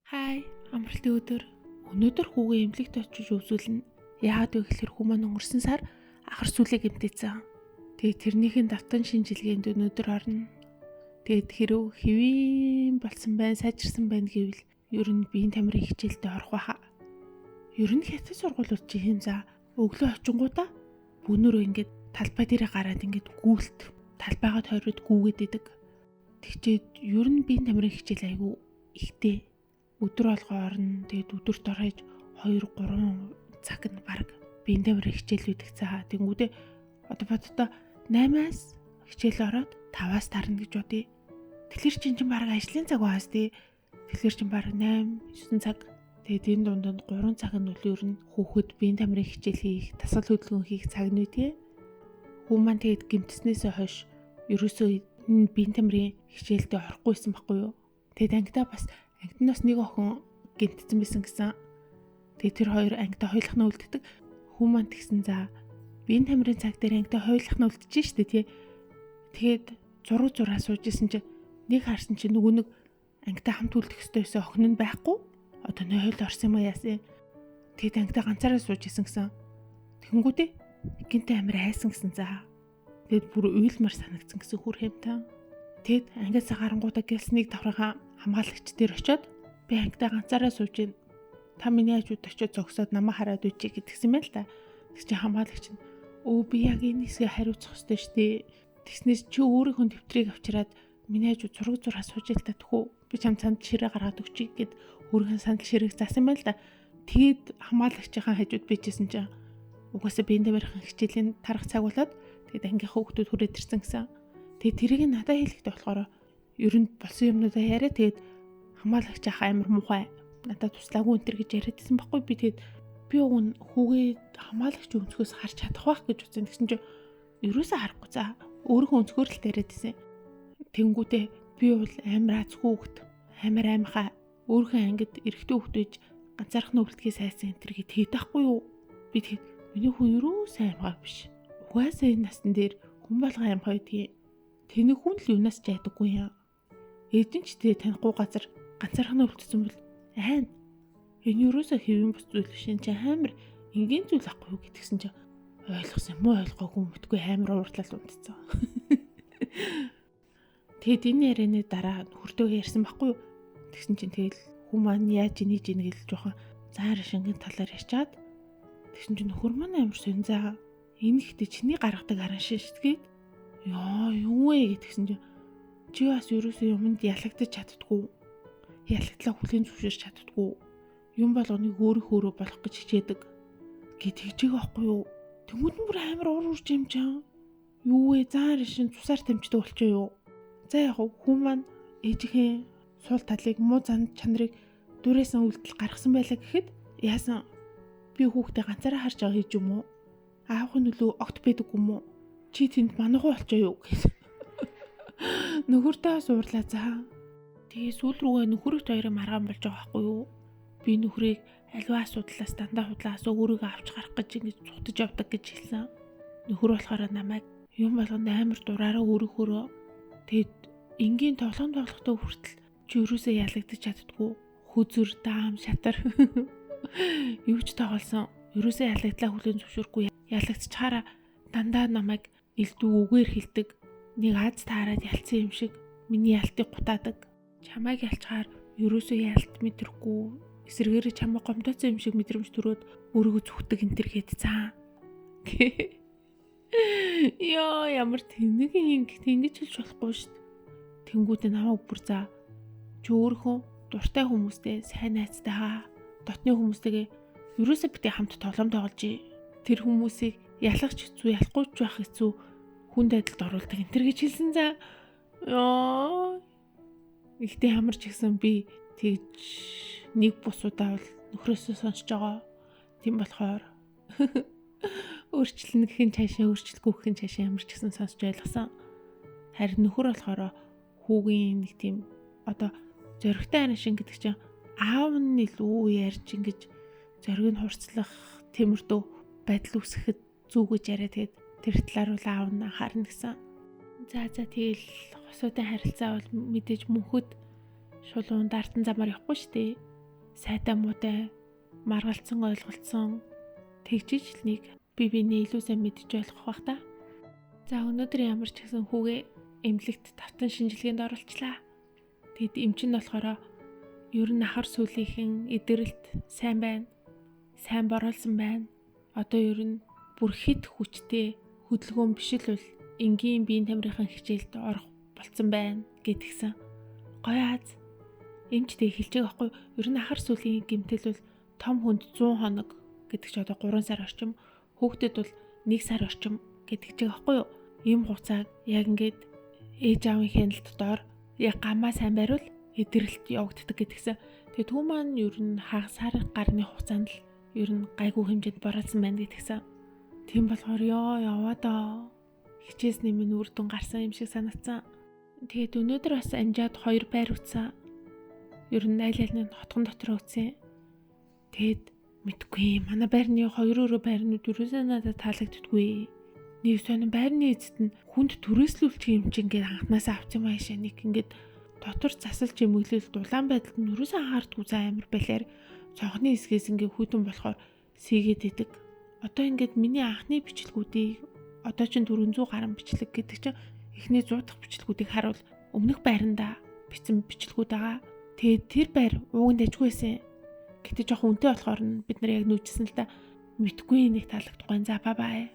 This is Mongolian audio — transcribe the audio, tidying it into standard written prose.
Хай, амралтын өдөр. Өнөөдөр хүүгээ эмнэлэгт очиж үзүүлнэ. Яагаад вэ гэхээр хүү маань өнгөрсөн сар ахар сүлээ гэмтээсэн. Тэгээд тэрнийхэн давтан шинжилгээнд өнөөдөр орно. Тэгээд хэрв хэвийн болсон байна, сайжирсан байна гэвэл ер нь биеийн тамирын хичээлдээ орох байхаа. Ер нь хятад сургуулиуд чи хэм за өглөө очингуудаа бүүнөрөө ингээд талбай дээрээ гараад ингээд гүйлт талбайгаа тойроод гүүгээд идэг. Тэгчээд ер нь биеийн тамирын хичээл айгүй ихтэй. Өдөр алгаа орно. Тэгээд өдөрт орхиж 2-3 цаг нь баг биеийн тамирын хичээл үүдэг цаа. Тэнгүүдээ одоо боддоо 8-аас хичээл ороод 5-аас тарна гэж бодъё. Тэгэхээр чинь баг ажлын цаг байгаас тий. Тэгэхээр чинь баг 8-9 цаг. Тэгээд энэ дундад 3 цаг нь үл ер нь хүүхэд биеийн тамирын хичээл хийх, дасгал хөдөлгөөн хийх цаг нь тий. Хүү маань тэгээд гэмтснээсээ хойш ерөөсөө биеийн тамирын хичээлдээ орохгүйсэн байхгүй юу? Тэгээд ангидаа бас ангиднаас нэг охин гэмтсэн байсан гэсэн. Тэгээд тэр хоёр ангидаа хойлохна үлддэг. Хүү маань тэгсэн за биеийн тамирын цаг дээр ангидаа хойлохна үлдчихэж штэ тий. Тэгээд зураг суужсэн чинь нэг харсан чинь нөгөө нэг ангидаа хамт үлдэх ёстой байсан охин нь байхгүй. Одоо нойл орсон юм яасан. Тэгээд ангидаа ганцаараа суужсэн гэсэн. Тэнгүүдээ гинт амир айсан гэсэн за. Тэгэд бүр уйлмар санагдсан гэсэн хүр хэмтэн. Тэгэд ангиас гарангуудаа гэлснийг давхрахаа хамгаалагч дээр очиод би ангидаа ганцаараа сууж байна. Та миний хажууд очиод зогсоод намайг хараад үчи гэдгсэн байл та. Тэг чи хамгаалагч нь өө би яг энэ хэсгээ хариуцах ёстой штэ. Тэгснээс чи өөрийнхөө дэвтрийг авчираад миний хажууд зураг сууж л та тэхүү. Би чам цанд ширээ гаргаад өгчий гэд өөрийнхөө сандал ширээг заасан байл та. Тэгэд хамгаалагчийн хажууд бичсэн чинь угаасаа биеийн тамирын хичээлийн тарах цаг болоод тэгэд ангийнхаа хүүхдүүд хүрээд ирсэн гэсэн. Тэгээд тэрийг надад хэлэхдээ болохоор ер нь болсон юмнуудаа яриа тэгээд хамгаалагч ах амир муухай надад туслаагүй энэ төр гэж яриадсэн байхгүй би тэгээд би өгн хүүгээ хамгаалагч өнцгөөс харж чадах байх гэж үзсэн. Тэгсэн чинь ерөөсөө харахгүй за өөрийнхөө өнцгөр л яриадсэн. Тэнгүүтээ би бол амир азгүй хүүхд амир аймхаа өөрийнхөө ангид эрэгтэй хүүхд байж ганцаархны өвлтгий сайсан энэ төр гэж тэгдэхгүй юу би тэгээд миний хүн ерөөсөө аймхаа биш. Угаасаа энэ насн дээр хүн болгоо аймхаа гэдгийг тэнэг хүн л юунаас ч айдаггүй юм. Эдэнчтэй танихгүй газар ганцаархнаа үлдсэн бол айн. Энэ юусаа хэвэн бус зүйл шин чи амар энгийн зүйл ахгүй юу гэдгсэн чи ойлгосон юм уу ойлгоогүй мэдгүй амар ууртлал унтцсан. Тэгэд энэ ярианы дараа хүртөө ярьсан байхгүй юу. Тэгсэн чинь тэгэл хүн маань яаж ийж ийн гэж жоохон заар шингэн талаар ярьчаад тэгсэн чинь нөхөр маань амар сонь заа энэ ихтэй чиний гаргадаг аран шишдгээд яа юу вэ гэдгсэн чинь чи бас ерөөсөө юмд ялагдаж чаддгүй. Ялагдлаа хүлээн зөвшөөрч чаддгүй. Юм болгоныг өөрөө болох гэж хичээдэг. Гэт хичээг байхгүй юу? Тэмүүд нь бүр амар урж юм чам. Юу вэ? Заар шин цусаар тэмчдэг болчихоо юу? За яг хүн маань ээжийнхээ суул талыг муу зан чанарыг дүрээсэн үйлдэл гаргасан байлаа гэхэд яасан би хүүхдээ ганцаараа харж байгаа хийж юм уу? Аавын нөлөө огт байдаг юм уу? Чи тэнд манайхуу болчихоо юу гэсэн. Нөхөртөө суурлаа за. Тэгээ сүүл рүүгээ нөхөрт хоёрын маргаан болж байгаа байхгүй юу? Би нөхрийг аливаа асуудлаас дандаа худлаас өөрийгөө авч гарах гэж ингэж цутаж явдаг гэж хэлсэн. Нөхөр болохоор намайг юм болгонд амар дураараа өөрийнхөө тэгэд энгийн тоглохтой хүртэл чи юусоо ялагдаж чаддгүй. Хүзүр даам шатар юу ч тоглосон. Юусоо ялагдлаа хүлэн зөвшөөрөхгүй. Ялагдчихаараа дандаа намайг элдв үгээр хэлдэг. Нэг аз таарад ялцсан юм шиг миний ялтыг гутаадаг. Чамайг ялчаар ерөөсөө ялт мэдрэхгүй. Эсэргээрээ чамаа гомдооцсон юм шиг мэдрэмж төрөөд өөрийгөө зүхдэг энэ төр гээд цаа. Яа ямар тэнэг юм ингэж хэлж болохгүй шүү дээ. Тэнгүүдээ намайг бүр за чи өөрөө дуртай хүмүүстэй сайн найзтай хаа. Дотны хүмүүстэйгээ ерөөсөө битгий хамт тоглоом тоглож тэр хүмүүсийг ялгах хэцүү ялахгүй ч байх хэцүү хүнд адилд оруулдаг энэ төр гэж хэлсэн за. Яа ихтэй ямар ч гэсэн би тэгж нэг бусуудаа бол нөхрөөсөө сонсож байгаа. Тийм болохоор өөрчлөлт гэхин цаашаа өөрчлөлгүй гэхин цаашаа ямар ч гэсэн сонсож ойлгосон. Харин нөхөр болохоор хүүгийн нэг тийм одоо зөрөгтэй анашин гэдэг чинь аав нь илүү ярьж ингэж зөргийг нь хурцлах тэмэрдүү байдал үүсгэхэд зүг гэж яриа тэгээд тэр талаар бол аав нь анхаарна гэсэн. За тэгэл хосуудын харилцаа бол мэдээж мөнхөд шулуун дартан замаар явахгүй шүү дээ. сайтай муутай маргалцсан ойлголцсон тэгжиж л нэг биений илүү сайн мэдж ойлгох бах та. За өнөөдөр ямар ч гэсэн хүүгээ эмнэлэгт давтан шинжилгээнд оруулчлаа. Тэгэд эмч нь болохоор ер нь ахар сүлийнхэн эдгэрэлт сайн байна. Сайн боруулсан байна. Одоо ер нь бүр хэд хүчтэй хөдөлгөөн биш л бол энгийн биеийн тамирын хичээлд орох болцсон байна гэдгсэн. Гоё аз. Эмчтэй хэлж байгаа байхгүй ер нь ахар сүлийн гэмтэл бол том хүнд 100 хоног гэдэг чи одоо 3 сар орчим, хүүхдэд бол 1 сар орчим гэдэг ч байгаа байхгүй юу? Ийм хугацааг яг ингээд ээж аавын хяналтдоор яг гамаа сайн бариул эдгэрэлт явагддаг гэдгсэн. Тэгээд түүн маань ер нь хагас сар гарны хугацаанд л ер нь гайгүй хэмжээнд боруулсан байна гэдгсэн. Тийм болохоор яваа даа. Хичээсний минь үр дүн гарсан юм шиг санагдсан. Тэгээд өнөөдөр бас амжаад 2 байр утсан. Ер нь аль аль нь хотгон дотор утсан. Тэгэд мэдгүй манай байрны 2 байрнууд ерөөсөө надад таалагддаггүй. Нэг сонин байрны эзэд нь хүнд түрээслүүлчих юм чинь ингээд анханасаа авч юм аашаа нэг ингээд дотор засалж эмэглэл дулаан байдалд нь ерөөсөө анхаардгүй за амар балиар цонхны хэсгээс ингээд хүйтэн болохоор сийгээд идэг. Одоо ингээд миний анхны бичлэгүүдийг одоо чинь 400 гаруй бичлэг гэдэг чинь эхний 100 дахь бичлэгүүдийг харуул өмнөх байранда бичсэн бичлэгүүд байгаа. Тэгээд тэр байр ууганд ажгүй байсан. Гэтэ жоох үнэтэй болохоор бид нар яг нүүжсэн л да. Мэдгүй нэг таалагдахгүй. За бай бай.